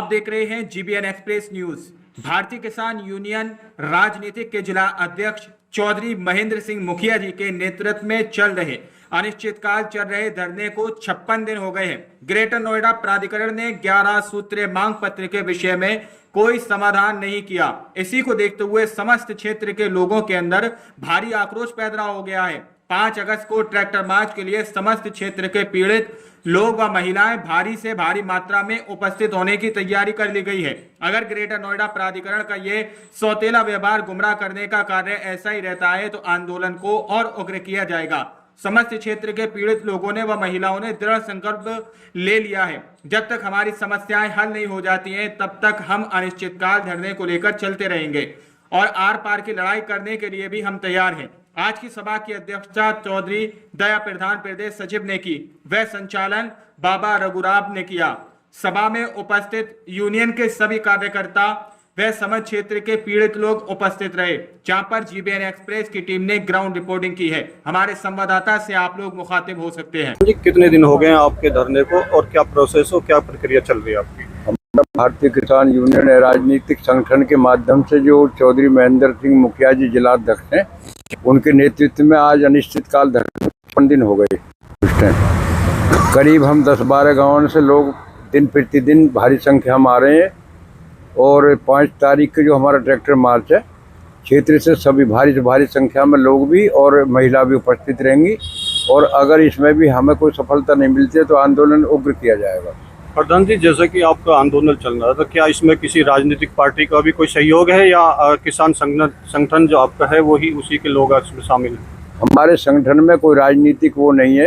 आप देख रहे हैं जीबीएन एक्सप्रेस न्यूज। भारतीय किसान यूनियन राजनीतिक के जिला अध्यक्ष चौधरी महेंद्र सिंह मुखिया जी के नेतृत्व में चल रहे अनिश्चितकाल चल रहे धरने को 56 दिन हो गए हैं। ग्रेटर नोएडा प्राधिकरण ने 11 सूत्रीय मांग पत्र के विषय में कोई समाधान नहीं किया। इसी को देखते हुए समस्त क्षेत्र के लोगों के अंदर भारी आक्रोश पैदा हो गया है। 5 अगस्त को ट्रैक्टर मार्च के लिए समस्त क्षेत्र के पीड़ित लोग व महिलाएं भारी से भारी मात्रा में उपस्थित होने की तैयारी कर ली गई है। अगर ग्रेटर नोएडा प्राधिकरण का ये सौतेला व्यवहार गुमराह करने का कार्य ऐसा ही रहता है तो आंदोलन को और उग्र किया जाएगा। समस्त क्षेत्र के पीड़ित लोगों ने व महिलाओं ने दृढ़ संकल्प ले लिया है, जब तक हमारी समस्याएं हल नहीं हो जाती हैं तब तक हम अनिश्चितकाल धरने को लेकर चलते रहेंगे और आर पार की लड़ाई करने के लिए भी हम तैयार हैं। आज की सभा की अध्यक्षता चौधरी दया प्रधान प्रदेश सचिव ने की, वह संचालन बाबा रघुराम ने किया। सभा में उपस्थित यूनियन के सभी कार्यकर्ता व समस्त क्षेत्र के पीड़ित लोग उपस्थित रहे, जहां पर जीबीएन एक्सप्रेस की टीम ने ग्राउंड रिपोर्टिंग की है। हमारे संवाददाता से आप लोग मुखातिब हो सकते हैं। जी, कितने दिन हो गए आपके धरने को और क्या प्रोसेस हो, क्या प्रक्रिया चल रही है आपकी? भारतीय किसान यूनियन राजनीतिक संगठन के माध्यम से जो चौधरी महेंद्र सिंह मुखिया जी जिलाध्यक्ष हैं, उनके नेतृत्व में आज अनिश्चितकाल धरने 56 दिन हो गए। करीब हम 10-12 गाँवों से लोग दिन प्रतिदिन भारी संख्या में आ रहे हैं और 5 तारीख के जो हमारा ट्रैक्टर मार्च है, क्षेत्र से सभी भारी से भारी संख्या में लोग भी और महिला भी उपस्थित रहेंगी और अगर इसमें भी हमें कोई सफलता नहीं मिलती है तो आंदोलन उग्र किया जाएगा। प्रधान जी, जैसे कि आपका आंदोलन चल रहा है तो क्या इसमें किसी राजनीतिक पार्टी का भी कोई सहयोग है या किसान संगठन जो आपका है वही उसी के लोग इसमें शामिल हैं? हमारे संगठन में कोई राजनीतिक वो नहीं है,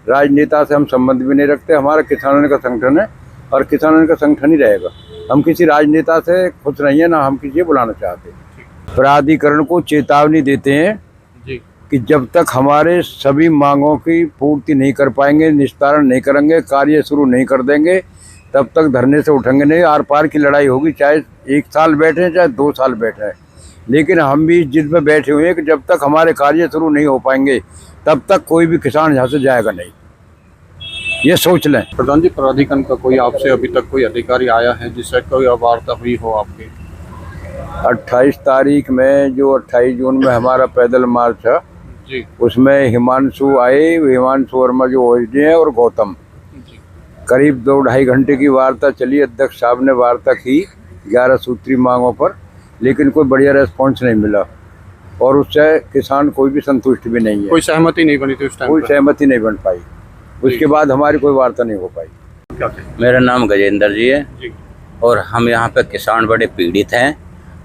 राजनेता से हम संबंध भी नहीं रखते। हमारा किसानों का संगठन है और किसानों का संगठन ही रहेगा। हम किसी राजनेता से खुश नहीं है, ना हम किसी को बुलाना चाहते। प्राधिकरण को चेतावनी देते हैं जी कि जब तक हमारे सभी मांगों की पूर्ति नहीं कर पाएंगे, निस्तारण नहीं करेंगे, कार्य शुरू नहीं कर देंगे, तब तक धरने से उठेंगे नहीं। आर पार की लड़ाई होगी, चाहे 1 साल बैठे चाहे 2 साल बैठे। लेकिन हम भी जिद में बैठे हुए हैं कि जब तक हमारे कार्य शुरू नहीं हो पाएंगे तब तक कोई भी किसान यहाँ से जाएगा नहीं, ये सोच लें। प्रधान जी, प्राधिकरण का कोई आपसे अभी तक कोई अधिकारी आया है जिससे कोई वार्ता हुई हो आपकी? 28 तारीख में जो 28 जून में हमारा पैदल मार्च है जी, उसमें हिमांशु आए, हिमांशु वर्मा जो ओएसडी हैं और गौतम जी। करीब 2-2.5 घंटे की वार्ता चली। अध्यक्ष साहब ने वार्ता की 11 सूत्री मांगों पर, लेकिन कोई बढ़िया रेस्पॉन्स नहीं मिला और उससे किसान कोई भी संतुष्ट भी नहीं है। कोई सहमति नहीं बनी थी उस टाइम? कोई सहमति नहीं बन पाई। उसके बाद हमारी कोई वार्ता नहीं हो पाई। क्या थे? मेरा नाम गजेंद्र जी है जी और हम यहाँ पे किसान बड़े पीड़ित हैं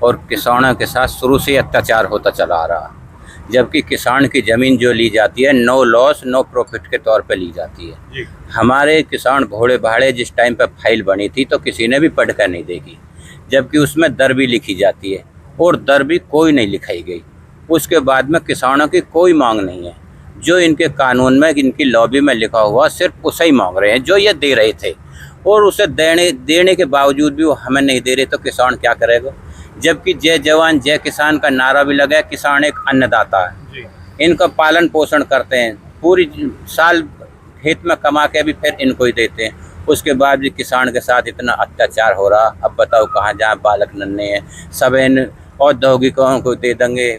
और किसानों के साथ शुरू से अत्याचार होता चला आ रहा, जबकि किसान की ज़मीन जो ली जाती है नो लॉस नो प्रॉफिट के तौर पे ली जाती है जी। हमारे किसान भोले भाड़े जिस टाइम पे फाइल बनी थी तो किसी ने भी पढ़ कर नहीं देखी, जबकि उसमें दर भी लिखी जाती है और दर भी कोई नहीं लिखाई गई। उसके बाद में किसानों की कोई मांग नहीं है, जो इनके कानून में इनकी लॉबी में लिखा हुआ सिर्फ उसे ही मांग रहे हैं जो ये दे रहे थे, और उसे देने के बावजूद भी वो हमें नहीं दे रहे तो किसान क्या करेगा? जबकि जय जवान जय किसान का नारा भी लगा है। किसान एक अन्नदाता है जी। इनका पालन पोषण करते हैं, पूरी साल खेत में कमा के भी फिर इनको ही देते हैं। उसके बाद भी किसान के साथ इतना अत्याचार हो रहा, अब बताओ कहाँ जाए? बालक नन्हे हैं, सब इन औद्योगिकों को दे देंगे,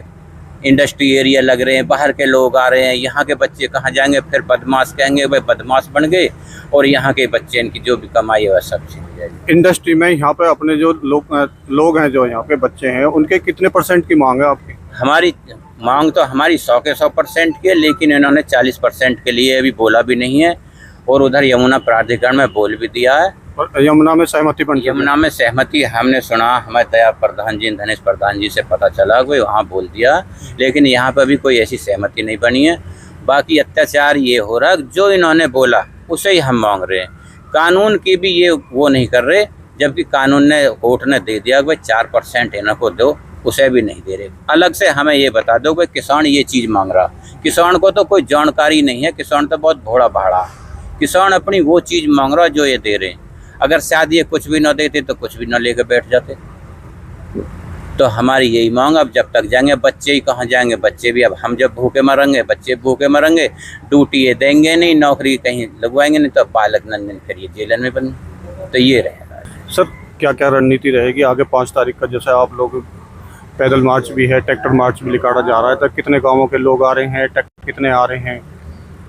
इंडस्ट्री एरिया लग रहे हैं, बाहर के लोग आ रहे हैं, यहाँ के बच्चे कहाँ जाएंगे? फिर बदमाश कहेंगे भाई बदमाश बन गए और यहाँ के बच्चे इनकी जो भी कमाई है वह सब छीन जाएगी। इंडस्ट्री में यहाँ पे अपने जो लोग हैं, जो यहाँ पे बच्चे हैं, उनके कितने % की मांग है आपकी? हमारी मांग तो हमारी 100 के 100% की है, लेकिन इन्होंने 40% के लिए अभी बोला भी नहीं है और उधर यमुना प्राधिकरण में बोल भी दिया है। और यमुना में सहमति बन? यमुना में सहमति हमने सुना, हमें दया प्रधान जी धनेश प्रधान जी से पता चला कोई वहाँ बोल दिया, लेकिन यहाँ पर भी कोई ऐसी सहमति नहीं बनी है। बाकी अत्याचार ये हो रहा है, जो इन्होंने बोला उसे ही हम मांग रहे हैं। कानून की भी ये वो नहीं कर रहे, जबकि कानून ने कोर्ट ने दे दिया भाई 4% इनको दो, उसे भी नहीं दे रहे। अलग से हमें ये बता दो कि किसान ये चीज़ मांग रहा, किसान को तो कोई जानकारी नहीं है, किसान तो बहुत भोला भाड़ा, किसान अपनी वो चीज़ मांग रहा जो ये दे रहे हैं। अगर शायद ये कुछ भी न देते तो कुछ भी न लेकर बैठ जाते। तो हमारी यही मांग, अब जब तक जाएंगे बच्चे ही कहाँ जाएंगे? बच्चे भी अब हम जब भूखे मरेंगे बच्चे भूखे मरेंगे, ड्यूटी ये देंगे नहीं, नौकरी कहीं लगवाएंगे नहीं, तो बालक नंदन फिर ये जेलन में बन, तो ये रहेगा। सर, क्या क्या रणनीति रहेगी आगे 5 तारीख का? जैसे आप लोग पैदल मार्च भी है, ट्रैक्टर मार्च भी निकाला जा रहा है, तब कितने गांवों के लोग आ रहे हैं, ट्रैक्टर कितने आ रहे हैं?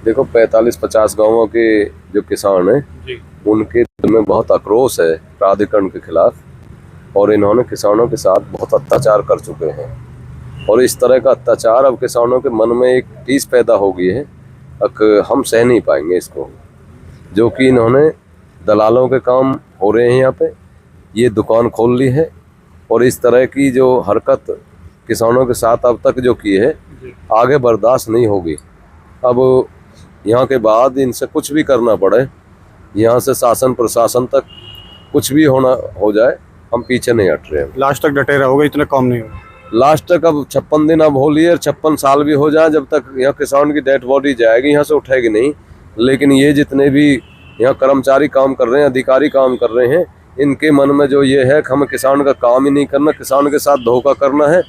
देखो 45-50 गांवों के जो किसान हैं जी उनके दिल में बहुत आक्रोश है प्राधिकरण के खिलाफ, और इन्होंने किसानों के साथ बहुत अत्याचार कर चुके हैं। और इस तरह का अत्याचार अब किसानों के मन में एक टीस पैदा हो गई है, अब हम सह नहीं पाएंगे इसको। जो कि इन्होंने दलालों के काम हो रहे हैं, यहाँ पे ये दुकान खोल ली है, और इस तरह की जो हरकत किसानों के साथ अब तक जो की है आगे बर्दाश्त नहीं होगी। अब यहाँ के बाद इनसे कुछ भी करना पड़े, यहाँ से शासन प्रशासन तक कुछ भी हो जाए, हम पीछे नहीं हट रहे हैं। लास्ट तक डटे रहोगे, इतने काम नहीं होगा? लास्ट तक अब 56 दिन अब हो लिए, और 56 साल भी हो जाए, जब तक यहाँ किसान की डेड बॉडी जाएगी यहाँ से उठेगी नहीं। लेकिन ये जितने भी यहाँ कर्मचारी काम कर रहे हैं, अधिकारी काम कर रहे हैं, इनके मन में जो ये है कि हमें किसान का काम ही नहीं करना, किसान के साथ धोखा करना है,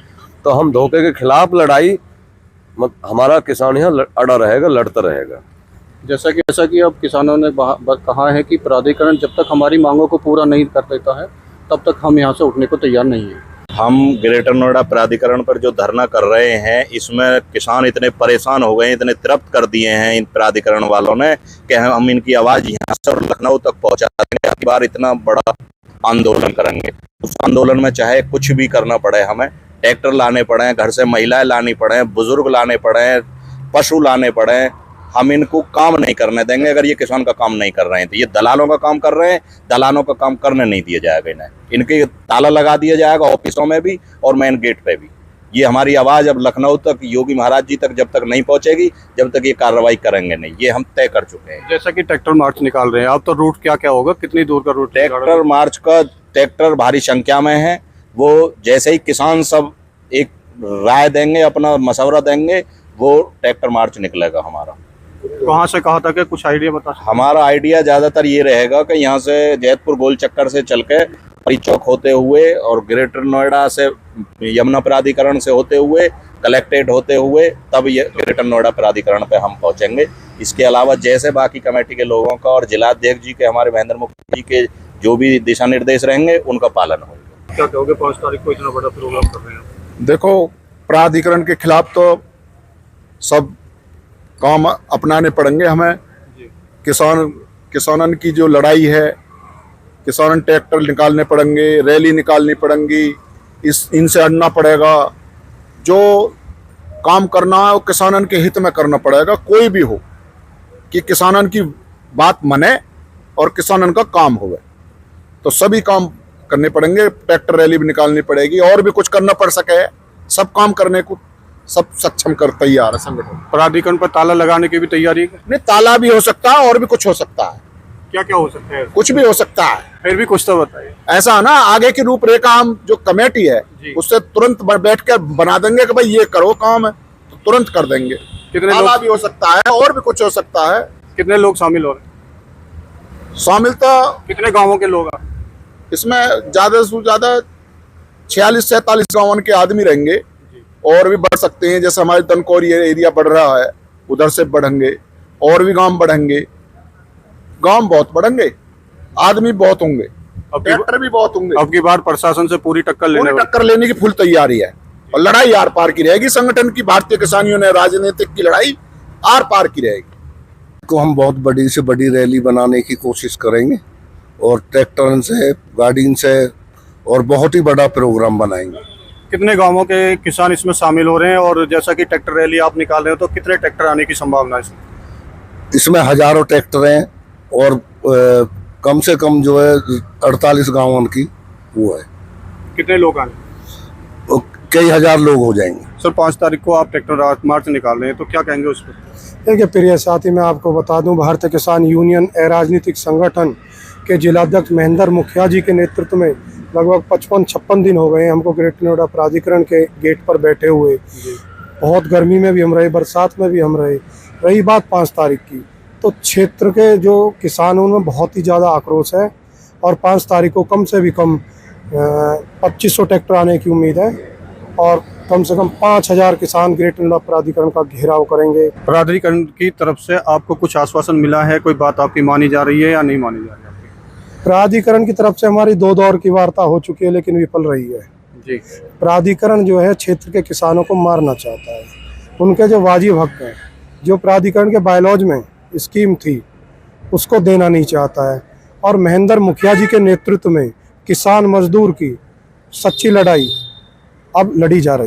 तो हम धोखे के खिलाफ लड़ाई, हमारा किसान यहाँ अड़ा रहेगा, लड़ता रहेगा। जैसा कि अब किसानों ने कहा है कि प्राधिकरण जब तक हमारी मांगों को पूरा नहीं कर देता है तब तक हम यहाँ से उठने को तैयार नहीं है। हम ग्रेटर नोएडा प्राधिकरण पर जो धरना कर रहे हैं, इसमें किसान इतने परेशान हो गए, इतने तृप्त कर दिए हैं इन प्राधिकरण वालों ने कि हम इनकी आवाज़ यहाँ से और लखनऊ तक पहुँचा देंगे। अगली बार इतना बड़ा आंदोलन करेंगे, उस आंदोलन में चाहे कुछ भी करना पड़े, हमें ट्रैक्टर लाने पड़े, घर से महिलाएं लानी पड़े, बुजुर्ग लाने पड़े, पशु लाने पड़े, हम इनको काम नहीं करने देंगे। अगर ये किसान का काम नहीं कर रहे हैं तो ये दलालों का काम कर रहे हैं, दलालों का काम करने नहीं दिया जाएगा इन्हें। इनके ताला लगा दिया जाएगा ऑफिसों में भी और मेन गेट पे भी। ये हमारी आवाज़ अब लखनऊ तक, योगी महाराज जी तक जब तक नहीं पहुंचेगी, जब तक ये कार्रवाई करेंगे नहीं, ये हम तय कर चुके हैं। जैसा कि ट्रैक्टर मार्च निकाल रहे हैं आप, तो रूट क्या क्या होगा, कितनी दूर का रूट? ट्रैक्टर मार्च का ट्रैक्टर भारी संख्या में है, वो जैसे ही किसान सब एक राय देंगे, अपना मशवरा देंगे, वो ट्रैक्टर मार्च निकलेगा हमारा। कहाँ से कहाँ तक है, कुछ आइडिया बता सकते? हमारा आइडिया ज़्यादातर ये रहेगा कि यहाँ से जैतपुर गोल चक्कर से चल के परी चौक होते हुए और ग्रेटर नोएडा से यमुना प्राधिकरण से होते हुए, कलेक्ट्रेट होते हुए, तब ये ग्रेटर नोएडा प्राधिकरण पे हम पहुँचेंगे। इसके अलावा जैसे बाकी कमेटी के लोगों का और जिलाध्यक्ष जी के, हमारे महेंद्र मुखिया जी के जो भी दिशा निर्देश रहेंगे उनका पालन होगा। क्या कहोगे 5 तारीख को इतना बड़ा प्रोग्राम कर रहे हैं? देखो, प्राधिकरण के खिलाफ तो सब काम अपनाने पड़ेंगे हमें। किसानन की जो लड़ाई है, किसान ट्रैक्टर निकालने पड़ेंगे, रैली निकालनी पड़ेंगी, इनसे अड़ना पड़ेगा। जो काम करना है वो किसानन के हित में करना पड़ेगा, कोई भी हो, कि किसानन की बात माने और किसानन का काम होवे। तो सभी काम करने पड़ेंगे, ट्रैक्टर रैली भी निकालनी पड़ेगी, और भी कुछ करना पड़ सके, सब काम करने को सब सक्षम कर तैयार है संगठन। प्राधिकरण पर ताला लगाने की भी तैयारी है? नहीं, ताला भी हो सकता है और भी कुछ हो सकता है। क्या क्या हो सकता है? कुछ भी हो सकता है। फिर भी कुछ तो बताइए। ऐसा है ना, आगे की रूपरेखा हम जो कमेटी है उससे तुरंत बैठ कर बना देंगे कि भाई ये करो काम है, तो तुरंत कर देंगे। कितने ताला लोग, भी हो सकता है और भी कुछ हो सकता है। कितने लोग शामिल हो रहे हैं? शामिल तो कितने गाँवों के लोग? इसमें ज्यादा से ज्यादा 46-47 गाँव के आदमी रहेंगे, और भी बढ़ सकते हैं। जैसे हमारे तनकोर एरिया बढ़ रहा है, उधर से बढ़ेंगे, और भी गांव बढ़ेंगे, गांव बहुत बढ़ेंगे, आदमी बहुत होंगे, ट्रैक्टर भी बहुत होंगे। अब की बार प्रशासन से पूरी टक्कर लेने की फुल तैयारी है, और लड़ाई आर पार की रहेगी। संगठन की, भारतीय किसान यूनियन राजनीतिक की लड़ाई आर पार की रहेगी। को हम बहुत बड़ी से बड़ी रैली बनाने की कोशिश करेंगे, और ट्रैक्टर से, गाड़ी से, और बहुत ही बड़ा प्रोग्राम बनाएंगे। कितने गांवों के किसान इसमें शामिल हो रहे हैं, और जैसा कि ट्रैक्टर रैली आप निकाल रहे हो, तो कितने ट्रैक्टर आने की संभावना है इसमें? हजारों ट्रैक्टर हैं, और कम से कम जो है 48 गाँवों की वो है। कितने लोग आए? कई हजार लोग हो जाएंगे। सर, 5 तारीख को आप ट्रैक्टर मार्च निकाल रहे हैं, तो क्या कहेंगे उस पर? देखिए प्रिय साथी, मैं आपको बता दूं, भारतीय किसान यूनियन राजनीतिक संगठन के जिलाध्यक्ष महेंद्र मुखिया जी के नेतृत्व में लगभग 55-56 दिन हो गए हमको ग्रेटर नोएडा प्राधिकरण के गेट पर बैठे हुए। बहुत गर्मी में भी हम रहे, बरसात में भी हम रहे। रही बात 5 तारीख की, तो क्षेत्र के जो किसानों में बहुत ही ज़्यादा आक्रोश है, और 5 तारीख को कम से भी कम 2500 ट्रैक्टर आने की उम्मीद है, और कम से कम 5000 किसान ग्रेटर नोएडा प्राधिकरण का घेराव करेंगे। प्राधिकरण की तरफ से आपको कुछ आश्वासन मिला है? कोई बात आपकी मानी जा रही है या नहीं मानी जा रही है? प्राधिकरण की तरफ से हमारी 2 दौर की वार्ता हो चुकी है, लेकिन विफल रही है। जी। प्राधिकरण जो है क्षेत्र के किसानों को मारना चाहता है। उनके जो वाजिब हक हैं, जो प्राधिकरण के बायलॉज में स्कीम थी, उसको देना नहीं चाहता है। और महेंद्र मुखिया जी के नेतृत्व में किसान मजदूर की सच्ची लड़ाई अब लड़ी जा रही है।